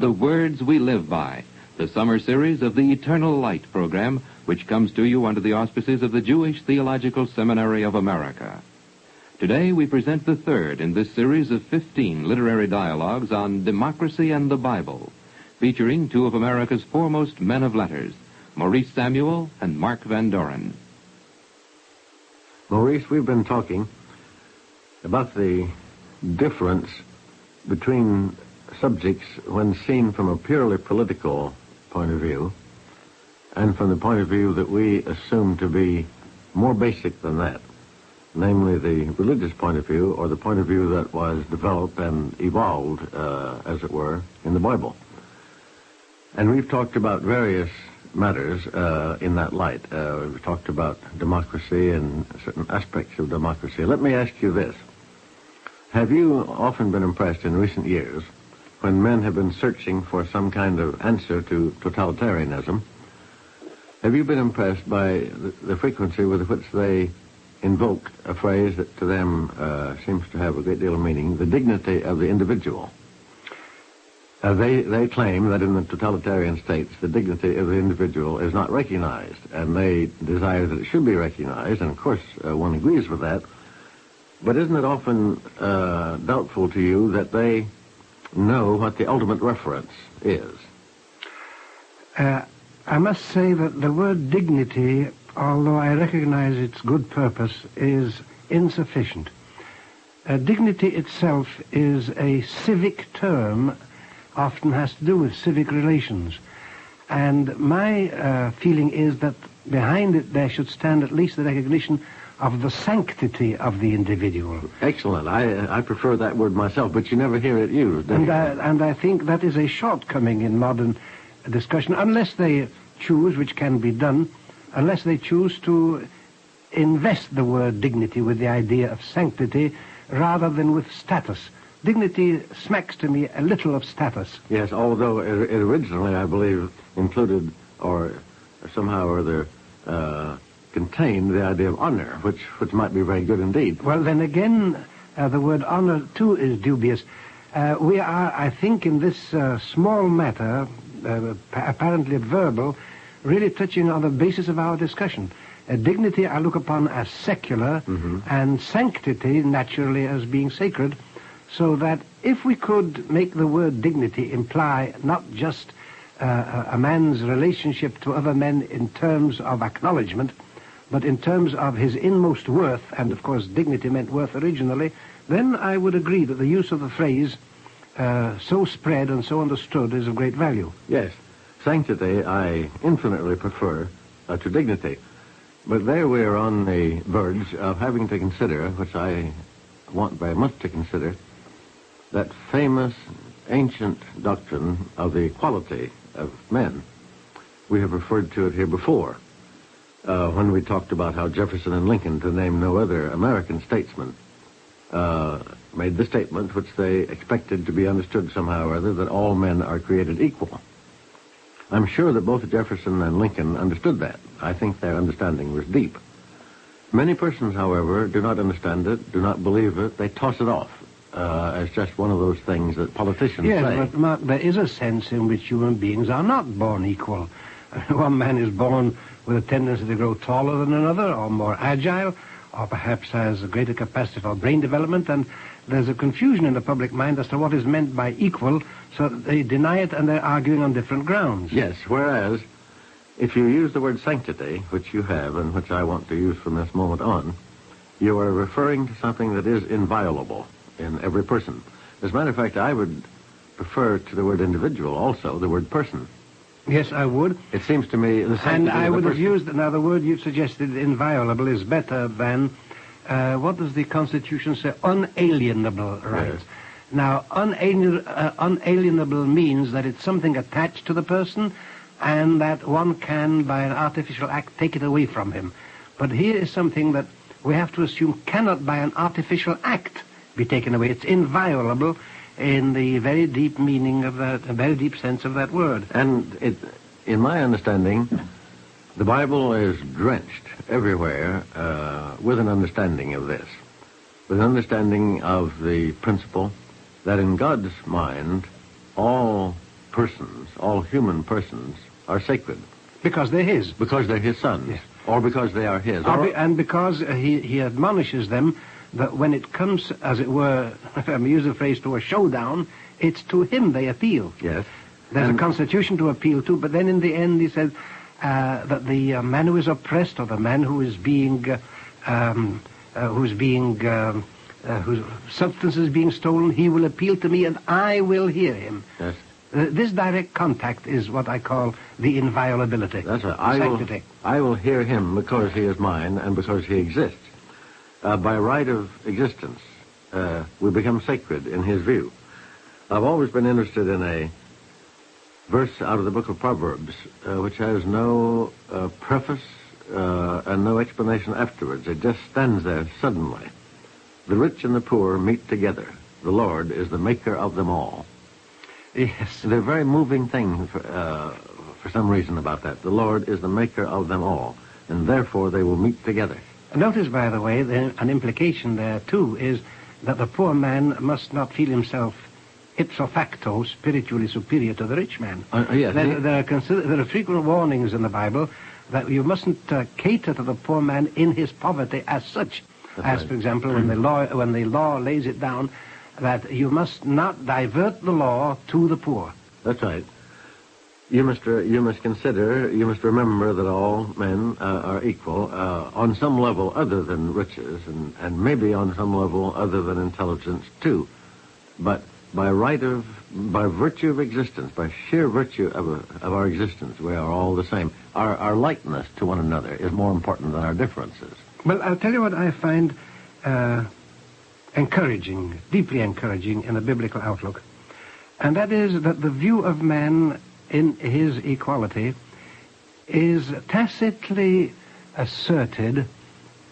The Words We Live By, the summer series of the Eternal Light program, which comes to you under the auspices of the Jewish Theological Seminary of America. Today we present the third in this series of 15 literary dialogues on democracy and the Bible, featuring two of America's foremost men of letters, Maurice Samuel and Mark Van Doren. Maurice, we've been talking about the difference between subjects when seen from a purely political point of view and from the point of view that we assume to be more basic than that, namely the religious point of view, or the point of view that was developed and evolved, as it were, in the Bible. And we've talked about various matters in that light. We've talked about democracy and certain aspects of democracy. Let me ask you this. Have you often been impressed in recent years when men have been searching for some kind of answer to totalitarianism? Have you been impressed by the frequency with which they invoke a phrase that to them seems to have a great deal of meaning, the dignity of the individual? They claim that in the totalitarian states, the dignity of the individual is not recognized, and they desire that it should be recognized, and of course one agrees with that. But isn't it often doubtful to you that they know what the ultimate reference is? I must say that the word dignity, although I recognize its good purpose, is insufficient. Dignity itself is a civic term, often has to do with civic relations. And my feeling is that behind it there should stand at least the recognition of the sanctity of the individual. Excellent. I prefer that word myself, but you never hear it used. And I think that is a shortcoming in modern discussion, unless they choose, which can be done, unless they choose to invest the word dignity with the idea of sanctity rather than with status. Dignity smacks to me a little of status. Yes, although it originally, I believe, included or somehow or other contained the idea of honor, which might be very good indeed. Well, then again, the word honor, too, is dubious. We are, I think, in this small matter, apparently verbal, really touching on the basis of our discussion. Dignity I look upon as secular, and sanctity, naturally, as being sacred. So that if we could make the word dignity imply not just a man's relationship to other men in terms of acknowledgement, but in terms of his inmost worth, and of course dignity meant worth originally, then I would agree that the use of the phrase so spread and so understood is of great value. Yes, sanctity I infinitely prefer to dignity. But there we are on the verge of having to consider, which I want very much to consider, that famous ancient doctrine of the equality of men. We have referred to it here before when we talked about how Jefferson and Lincoln, to name no other American statesman, made the statement which they expected to be understood somehow or other, that all men are created equal. I'm sure that both Jefferson and Lincoln understood that. I think their understanding was deep. Many persons, however, do not understand it, do not believe it. They toss it off as just one of those things that politicians say. Yes, but Mark, there is a sense in which human beings are not born equal. One man is born with a tendency to grow taller than another, or more agile, or perhaps has a greater capacity for brain development, and there's a confusion in the public mind as to what is meant by equal, so that they deny it and they're arguing on different grounds. Yes, whereas if you use the word sanctity, which you have and which I want to use from this moment on, you are referring to something that is inviolable in every person. As a matter of fact, I would prefer to the word individual also the word person. Yes, I would. It seems to me the sanctity and I would have have used, now the word you've suggested, inviolable, is better than, what does the Constitution say, unalienable rights. Yes. Now, unalienable means that it's something attached to the person and that one can, by an artificial act, take it away from him. But here is something that we have to assume cannot, by an artificial act, be taken away. It's inviolable in the very deep meaning of that, a very deep sense of that word. And in my understanding, the Bible is drenched everywhere with an understanding of this, with an understanding of the principle that in God's mind, all persons, all human persons, are sacred. Because they're his. Because they're his sons. Yes. Or because they are his. And because he admonishes them that when it comes, as it were, if I may use the phrase, to a showdown, it's to him they appeal. Yes. There's a constitution to appeal to, but then in the end he says that the man who is oppressed, or the man who is whose substance is being stolen, he will appeal to me and I will hear him. Yes. This direct contact is what I call the inviolability. That's right. Sanctity. I will hear him because he is mine and because he exists. By right of existence, we become sacred in his view. I've always been interested in a verse out of the book of Proverbs, which has no preface and no explanation afterwards. It just stands there suddenly. The rich and the poor meet together. The Lord is the maker of them all. Yes. They're a very moving thing for some reason about that. The Lord is the maker of them all, and therefore they will meet together. Notice, by the way, an implication there, too, is that the poor man must not feel himself ipso facto spiritually superior to the rich man. Yes. There are frequent warnings in the Bible that you mustn't cater to the poor man in his poverty as such. That's as, right. for example, when the law lays it down that you must not divert the law to the poor. That's right. You must remember that all men are equal on some level other than riches, and maybe on some level other than intelligence too. But by virtue of existence, by sheer virtue of our existence, we are all the same. Our likeness to one another is more important than our differences. Well, I'll tell you what I find encouraging, deeply encouraging in the biblical outlook, and that is that the view of man in his equality is tacitly asserted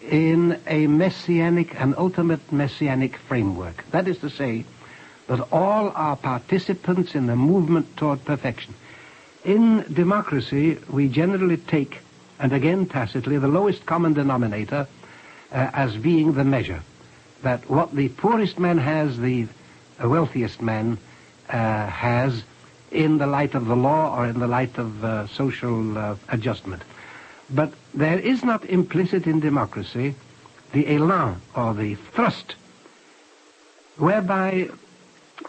in a messianic, an ultimate messianic framework. That is to say, that all are participants in the movement toward perfection. In democracy, we generally take, and again tacitly, the lowest common denominator as being the measure. That what the poorest man has, the wealthiest man has in the light of the law or in the light of social adjustment. But there is not implicit in democracy the élan or the thrust whereby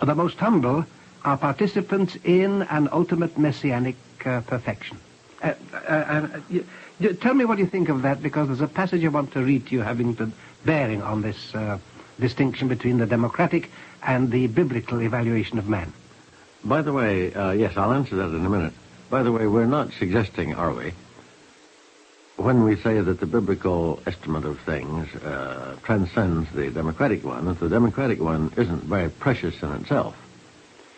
the most humble are participants in an ultimate messianic perfection. Tell me what you think of that, because there's a passage I want to read to you having the bearing on this distinction between the democratic and the biblical evaluation of man. By the way, yes, I'll answer that in a minute. By the way, we're not suggesting, are we, when we say that the biblical estimate of things transcends the democratic one, that the democratic one isn't very precious in itself.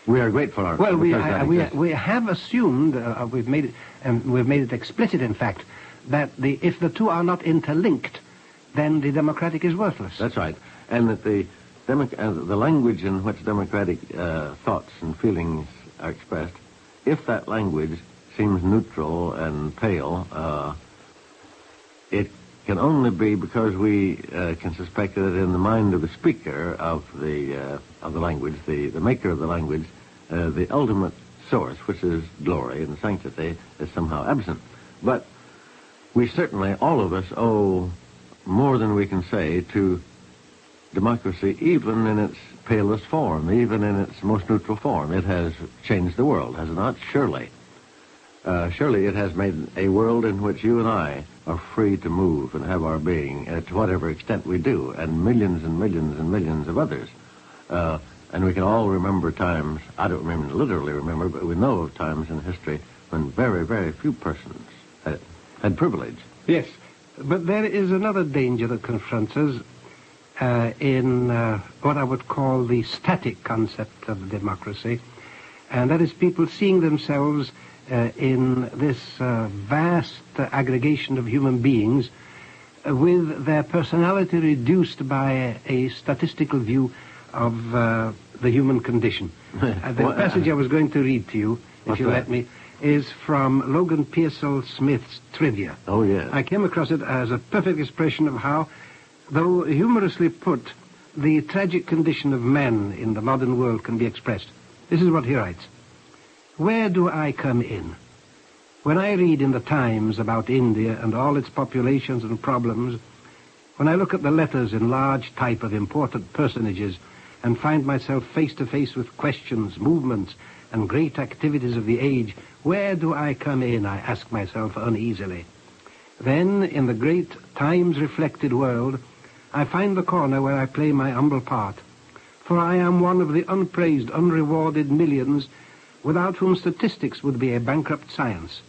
We are grateful, aren't we? Well, we have assumed, we've made it explicit, in fact, that if the two are not interlinked, then the democratic is worthless. That's right, and that the language in which democratic thoughts and feelings are expressed, if that language seems neutral and pale, it can only be because we can suspect that in the mind of the speaker of the language, the maker of the language, the ultimate source, which is glory and sanctity, is somehow absent. But we certainly, all of us, owe more than we can say to democracy, even in its palest form, even in its most neutral form. It has changed the world, has it not? Surely. Surely it has made a world in which you and I are free to move and have our being to whatever extent we do, and millions and millions and millions of others. And we can all remember times, I don't literally remember, but we know of times in history when very, very few persons had privilege. Yes, but there is another danger that confronts us in what I would call the static concept of democracy, and that is people seeing themselves in this vast aggregation of human beings with their personality reduced by a statistical view of the human condition. The passage I was going to read to you, if you let me, is from Logan Pearsall Smith's Trivia. Oh, yes. I came across it as a perfect expression of how, though humorously put, the tragic condition of men in the modern world can be expressed. This is what he writes. where do I come in? When I read in the Times about India and all its populations and problems, when I look at the letters in large type of important personages and find myself face to face with questions, movements, and great activities of the age, where do I come in, I ask myself uneasily. Then, in the great Times-reflected world, I find the corner where I play my humble part, for I am one of the unpraised, unrewarded millions without whom statistics would be a bankrupt science.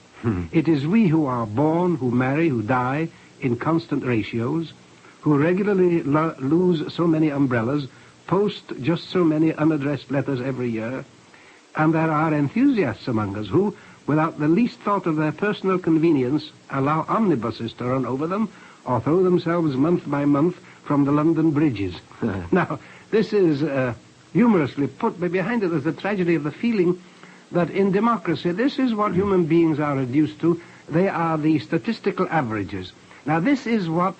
It is we who are born, who marry, who die in constant ratios, who regularly lose so many umbrellas, post just so many unaddressed letters every year, and there are enthusiasts among us who, without the least thought of their personal convenience, allow omnibuses to run over them or throw themselves month by month from the London bridges. Now, this is humorously put, but behind it is the tragedy of the feeling that in democracy, this is what human beings are reduced to. They are the statistical averages. Now, this is what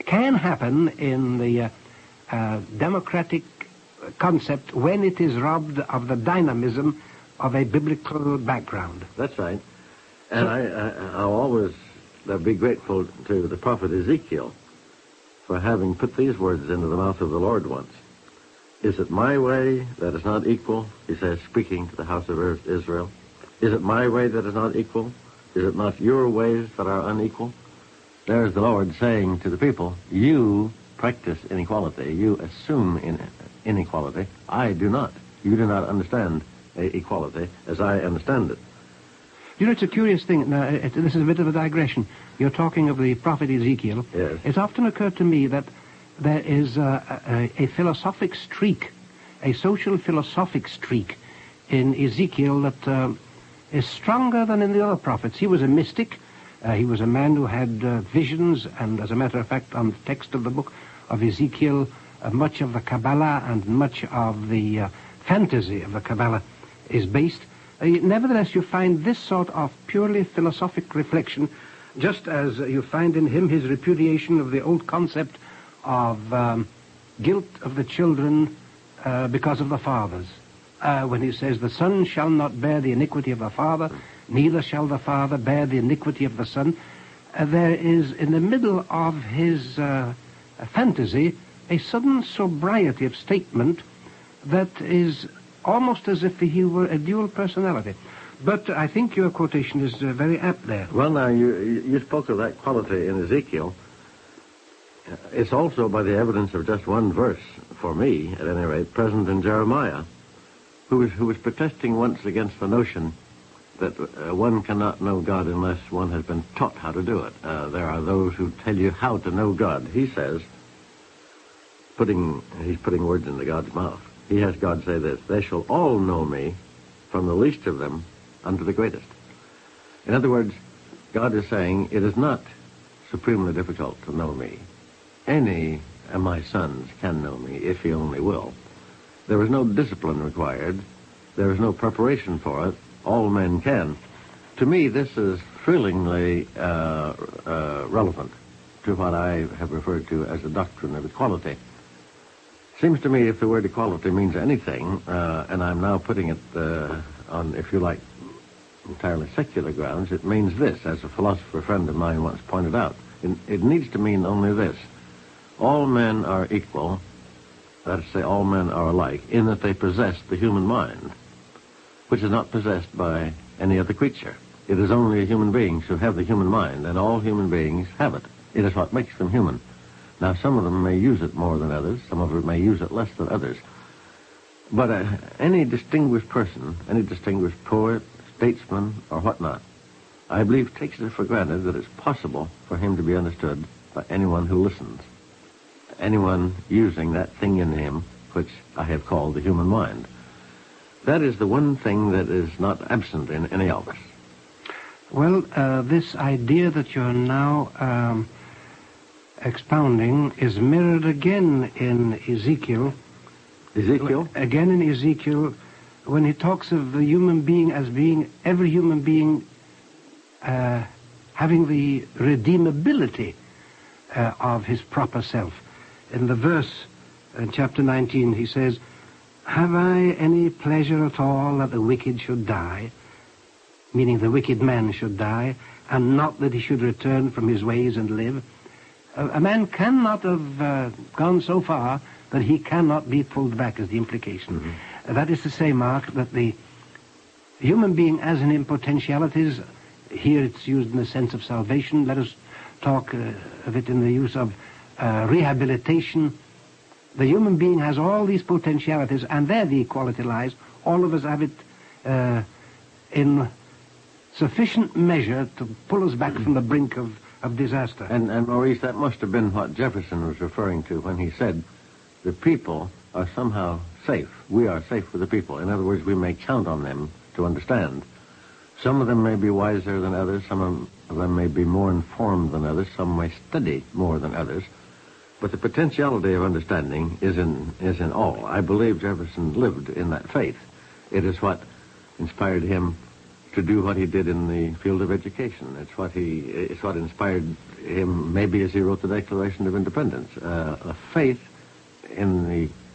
can happen in the democratic concept when it is robbed of the dynamism of a biblical background. That's right. And I'll always be grateful to the prophet Ezekiel for having put these words into the mouth of the Lord once. Is it my way that is not equal? He says, speaking to the house of Israel. Is it my way that is not equal? Is it not your ways that are unequal? There's the Lord saying to the people, you practice inequality. You assume inequality. I do not. You do not understand equality as I understand it. You know, it's a curious thing. Now, this is a bit of a digression. You're talking of the prophet Ezekiel. Yes. It's often occurred to me that there is a philosophic streak, a social philosophic streak in Ezekiel that is stronger than in the other prophets. He was a mystic. He was a man who had visions, and as a matter of fact, on the text of the book of Ezekiel, much of the Kabbalah and much of the fantasy of the Kabbalah is based. Nevertheless, you find this sort of purely philosophic reflection, just as you find in him his repudiation of the old concept of guilt of the children because of the fathers. When he says, the son shall not bear the iniquity of the father, neither shall the father bear the iniquity of the son. There is, in the middle of his fantasy, a sudden sobriety of statement that is almost as if he were a dual personality. But I think your quotation is very apt there. Well, now, you spoke of that quality in Ezekiel. It's also by the evidence of just one verse, for me, at any rate, present in Jeremiah, who was protesting once against the notion that one cannot know God unless one has been taught how to do it. There are those who tell you how to know God. He says, he's putting words into God's mouth. He has God say this, they shall all know me, from the least of them unto the greatest. In other words, God is saying, it is not supremely difficult to know me. Any of my sons can know me, if he only will. There is no discipline required. There is no preparation for it. All men can. To me, this is thrillingly relevant to what I have referred to as the doctrine of equality. Seems to me if the word equality means anything, and I'm now putting it on, if you like, entirely secular grounds, it means this, as a philosopher friend of mine once pointed out. It needs to mean only this. All men are equal, that is to say, all men are alike, in that they possess the human mind, which is not possessed by any other creature. It is only human beings who have the human mind, and all human beings have it. It is what makes them human. Now, some of them may use it more than others, some of them may use it less than others. But any distinguished person, any distinguished poet, statesman, or whatnot, I believe takes it for granted that it's possible for him to be understood by anyone who listens, anyone using that thing in him which I have called the human mind. That is the one thing that is not absent in any of us. Well, this idea that you're now expounding is mirrored again in Ezekiel. Ezekiel? Again in Ezekiel, when he talks of the human being as being, every human being having the redeemability of his proper self. In the verse, in chapter 19, he says, Have I any pleasure at all that the wicked should die, meaning the wicked man should die, and not that he should return from his ways and live? A man cannot have gone so far that he cannot be pulled back, is the implication. Mm-hmm. That is to say, Mark, that the human being as in potentialities, here it's used in the sense of salvation. Let us talk of it in the use of rehabilitation. The human being has all these potentialities, and there the equality lies. All of us have it in sufficient measure to pull us back from the brink of disaster. And Maurice, that must have been what Jefferson was referring to when he said the people are somehow safe. We are safe with the people. In other words, we may count on them to understand. Some of them may be wiser than others. Some of them may be more informed than others. Some may study more than others. But the potentiality of understanding is in all. I believe Jefferson lived in that faith. It is what inspired him to do what he did in the field of education. It's what inspired him, maybe as he wrote the Declaration of Independence, a faith in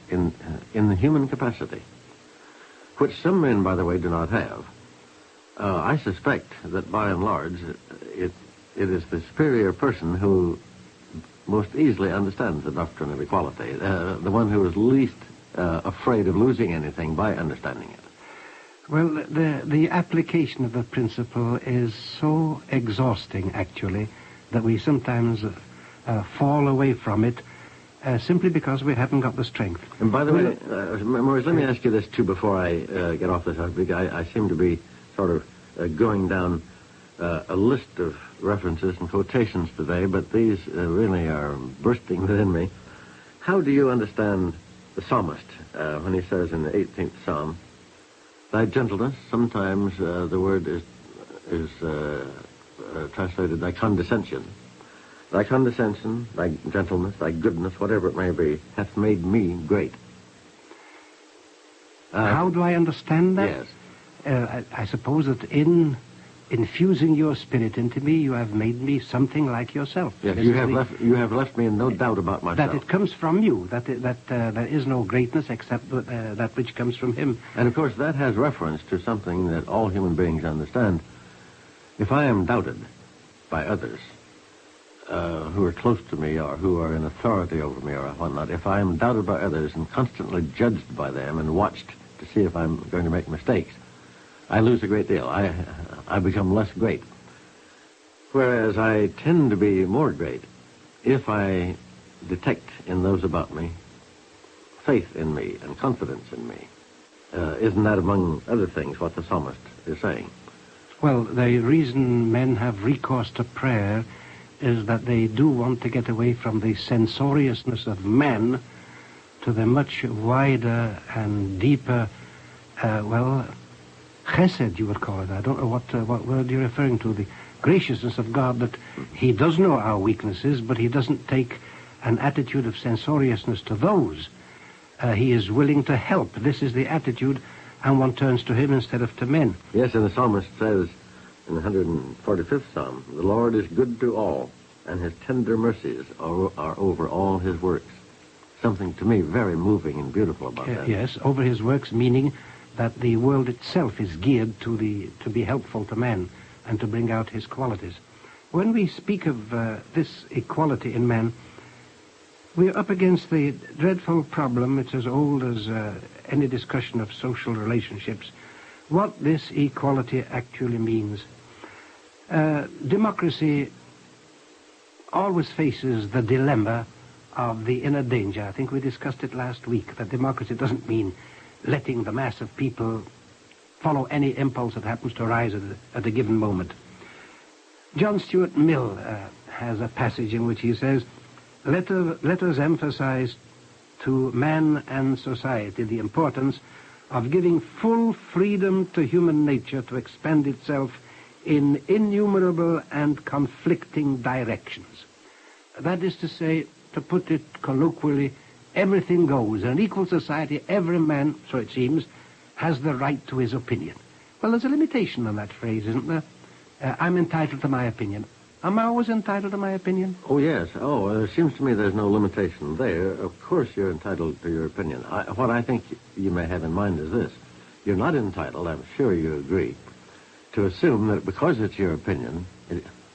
the human capacity, which some men, by the way, do not have. I suspect that by and large, it is the superior person who most easily understands the doctrine of equality, the one who is least afraid of losing anything by understanding it. Well, the application of the principle is so exhausting, actually, that we sometimes fall away from it simply because we haven't got the strength. And by the way, Maurice, let me ask you this, too, before I get off the subject. I seem to be sort of going down a list of references and quotations today, but these really are bursting within me. How do you understand the psalmist when he says in the 18th Psalm, "Thy gentleness," sometimes the word is translated "thy condescension. Thy condescension, thy gentleness, thy goodness, whatever it may be, hath made me great." How do I understand that? Yes. I suppose that in infusing your spirit into me, you have made me something like yourself. Yes, you have left me in no doubt about myself. That it comes from you, that there is no greatness except that which comes from him. And of course that has reference to something that all human beings understand. If I am doubted by others who are close to me or who are in authority over me or whatnot, if I am doubted by others and constantly judged by them and watched to see if I'm going to make mistakes, I lose a great deal. I become less great. Whereas I tend to be more great if I detect in those about me faith in me and confidence in me. Isn't that, among other things, what the psalmist is saying? Well, the reason men have recourse to prayer is that they do want to get away from the censoriousness of man to the much wider and deeper, chesed, you would call it. I don't know what word you're referring to. The graciousness of God, that he does know our weaknesses, but he doesn't take an attitude of censoriousness to those. He is willing to help. This is the attitude, and one turns to him instead of to men. Yes, and the psalmist says in the 145th Psalm, "The Lord is good to all, and his tender mercies are over all his works." Something to me very moving and beautiful about that. Yes, over his works, meaning that the world itself is geared to be helpful to man and to bring out his qualities. When we speak of this equality in man, we're up against the dreadful problem, it's as old as any discussion of social relationships, what this equality actually means. Democracy always faces the dilemma of the inner danger. I think we discussed it last week, that democracy doesn't mean letting the mass of people follow any impulse that happens to arise at a given moment. John Stuart Mill has a passage in which he says, let us emphasize to man and society the importance of giving full freedom to human nature to expend itself in innumerable and conflicting directions. That is to say, to put it colloquially, everything goes. In an equal society, every man, so it seems, has the right to his opinion. Well, there's a limitation on that phrase, isn't there? I'm entitled to my opinion. Am I always entitled to my opinion? Oh, yes. It seems to me there's no limitation there. Of course you're entitled to your opinion. What I think you may have in mind is this. You're not entitled, I'm sure you agree, to assume that because it's your opinion,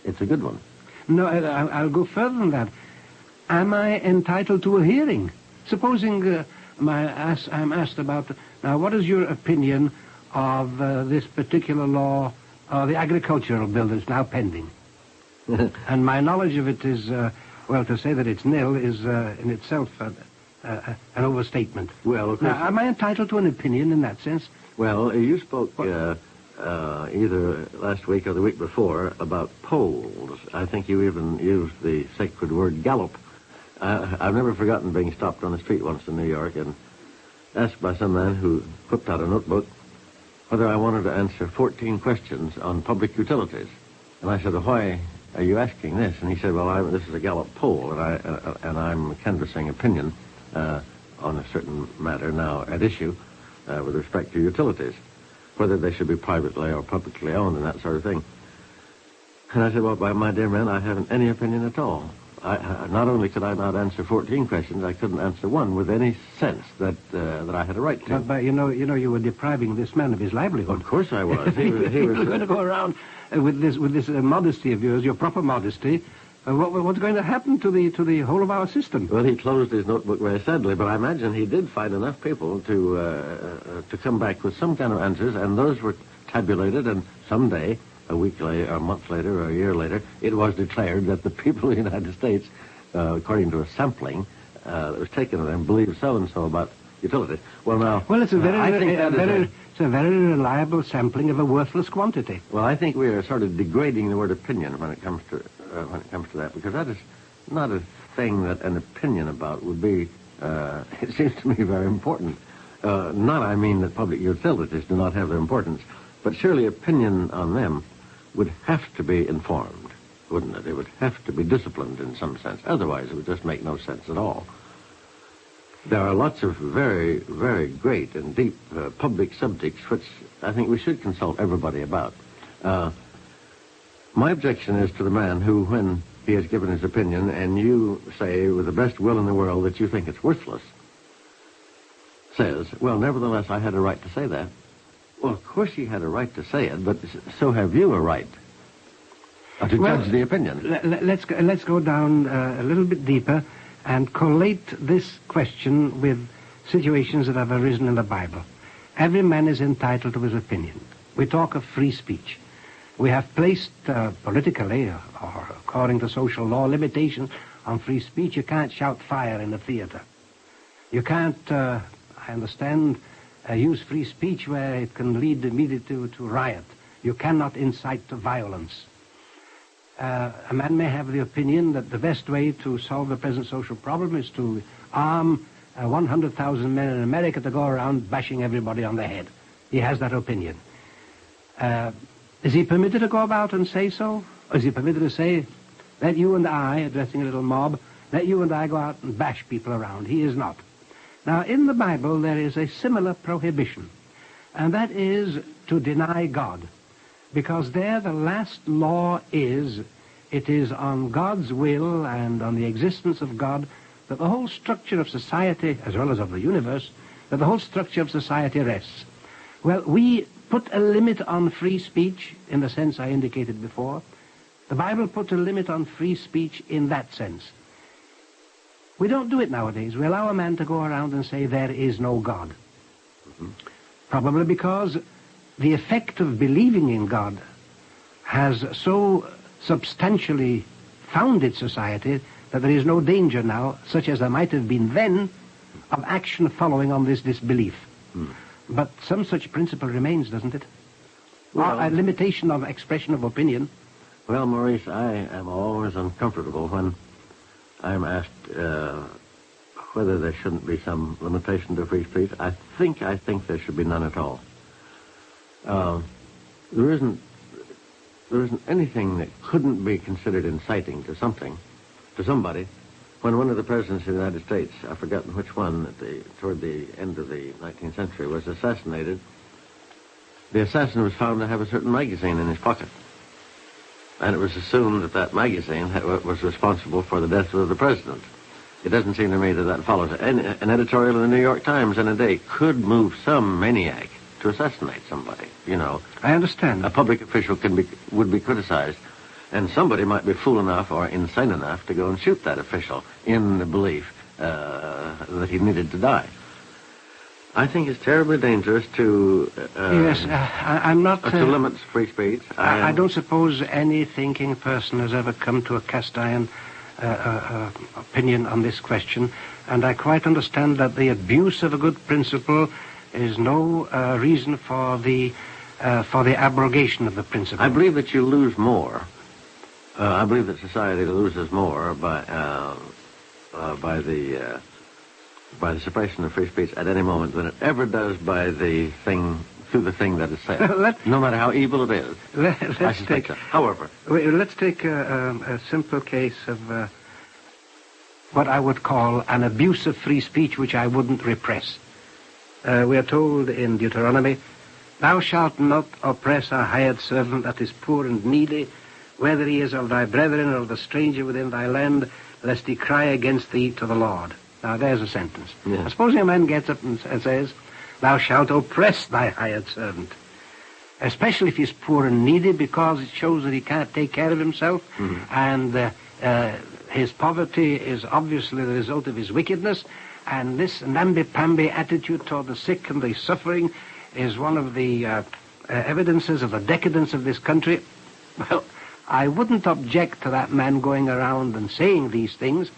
it's a good one. No, I'll go further than that. Am I entitled to a hearing? Supposing I'm asked about, now, what is your opinion of this particular law, the agricultural bill that's now pending? And my knowledge of it is, to say that it's nil is in itself an overstatement. Well, of course. Now, am I entitled to an opinion in that sense? Well, you spoke either last week or the week before about polls. I think you even used the sacred word gallop. I've never forgotten being stopped on the street once in New York and asked by some man who whipped out a notebook whether I wanted to answer 14 questions on public utilities. And I said, well, why are you asking this? And he said, well, this is a Gallup poll, and I'm canvassing opinion on a certain matter now at issue with respect to utilities, whether they should be privately or publicly owned and that sort of thing. And I said, well, my dear man, I haven't any opinion at all. Not only could I not answer 14 questions, I couldn't answer one with any sense that I had a right to. But you you were depriving this man of his livelihood. Of course I was. He was going to go around with this modesty of yours, your proper modesty. What's going to happen to the whole of our system? Well, he closed his notebook very sadly, but I imagine he did find enough people to come back with some kind of answers, and those were tabulated, and someday, a week later, or a month later, or a year later, it was declared that the people of the United States, according to a sampling that was taken of them, believed so-and-so about utilities. Well, it's a very reliable sampling of a worthless quantity. Well, I think we are sort of degrading the word opinion when it comes to that, because that is not a thing that an opinion about would be. It seems to me very important. I mean that public utilities do not have their importance, but surely opinion on them would have to be informed, wouldn't it? It would have to be disciplined in some sense. Otherwise, it would just make no sense at all. There are lots of very, very great and deep public subjects which I think we should consult everybody about. My objection is to the man who, when he has given his opinion, and you say with the best will in the world that you think it's worthless, says, well, nevertheless, I had a right to say that. Well, of course he had a right to say it, but so have you a right to judge the opinion. Let's go down a little bit deeper and collate this question with situations that have arisen in the Bible. Every man is entitled to his opinion. We talk of free speech. We have placed politically or according to social law limitations on free speech. You can't shout fire in a theater. You can't, I understand, use free speech where it can lead immediately to riot. You cannot incite to violence. A man may have the opinion that the best way to solve the present social problem is to arm 100,000 men in America to go around bashing everybody on the head. He has that opinion. Is he permitted to go about and say so? Or is he permitted to say, let you and I, addressing a little mob, let you and I go out and bash people around? He is not. Now, in the Bible, there is a similar prohibition, and that is to deny God. Because there the last law is, it is on God's will and on the existence of God that the whole structure of society, as well as of the universe, that the whole structure of society rests. Well, we put a limit on free speech in the sense I indicated before. The Bible put a limit on free speech in that sense. We don't do it nowadays. We allow a man to go around and say there is no God. Mm-hmm. Probably because the effect of believing in God has so substantially founded society that there is no danger now, such as there might have been then, of action following on this disbelief. Mm. But some such principle remains, doesn't it? Well, or a limitation of expression of opinion. Well, Maurice, I am always uncomfortable when I'm asked whether there shouldn't be some limitation to free speech. I think there should be none at all. There isn't anything that couldn't be considered inciting to somebody. When one of the presidents of the United States, I've forgotten which one, toward the end of the 19th century, was assassinated, the assassin was found to have a certain magazine in his pocket. and it was assumed that that magazine was responsible for the death of the president. It doesn't seem to me that that follows. An editorial in the New York Times in a day could move some maniac to assassinate somebody, you know. I understand. A public official would be criticized, and somebody might be fool enough or insane enough to go and shoot that official in the belief that he needed to die. I think it's terribly dangerous to... I'm not... to limit free speech. I don't suppose any thinking person has ever come to a cast-iron opinion on this question, and I quite understand that the abuse of a good principle is no reason for the abrogation of the principle. I believe that you lose more. I believe that society loses more by the suppression of free speech at any moment than it ever does by the thing that is said. No matter how evil it is. I suspect so. However, let's take a simple case of what I would call an abuse of free speech, which I wouldn't repress. We are told in Deuteronomy, "Thou shalt not oppress a hired servant that is poor and needy, whether he is of thy brethren or the stranger within thy land, lest he cry against thee to the Lord." Now, there's a sentence. Yeah. Supposing a man gets up and says, "Thou shalt oppress thy hired servant," especially if he's poor and needy, because it shows that he can't take care of himself, and his poverty is obviously the result of his wickedness, and this namby-pamby attitude toward the sick and the suffering is one of the evidences of the decadence of this country. Well, I wouldn't object to that man going around and saying these things.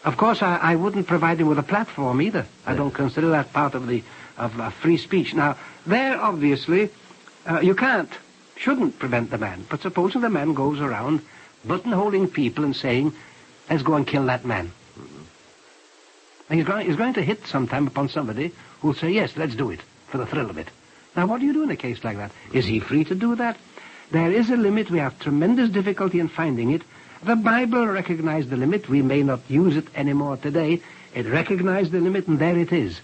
Of course, I wouldn't provide him with a platform either. I don't consider that part of free speech. Now, there, obviously, you shouldn't prevent the man. But supposing the man goes around buttonholing people and saying, "Let's go and kill that man." He's going to hit sometime upon somebody who will say, "Yes, let's do it," for the thrill of it. Now, what do you do in a case like that? Is he free to do that? There is a limit. We have tremendous difficulty in finding it. The Bible recognized the limit. We may not use it anymore today. It recognized the limit, and there it is.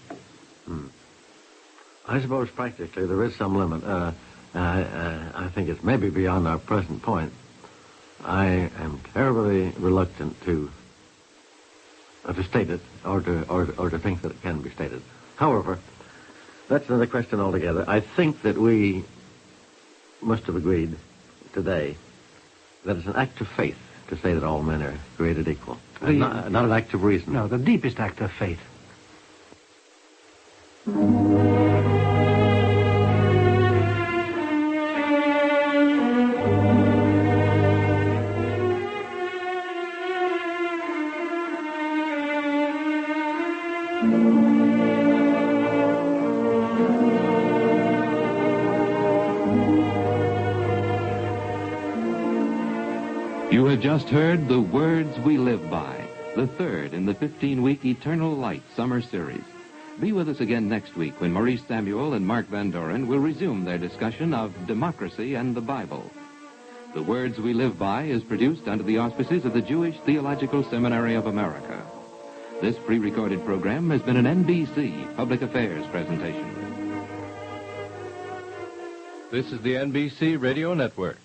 I suppose practically there is some limit. I think it's maybe beyond our present point. I am terribly reluctant to state it or to think that it can be stated. However, that's another question altogether. I think that we must have agreed today that it's an act of faith to say that all men are created equal. Not an act of reason. No, the deepest act of faith. You have just heard The Words We Live By, the third in the 15-week Eternal Light summer series. Be with us again next week when Maurice Samuel and Mark Van Doren will resume their discussion of democracy and the Bible. The Words We Live By is produced under the auspices of the Jewish Theological Seminary of America. This pre-recorded program has been an NBC Public Affairs presentation. This is the NBC Radio Network.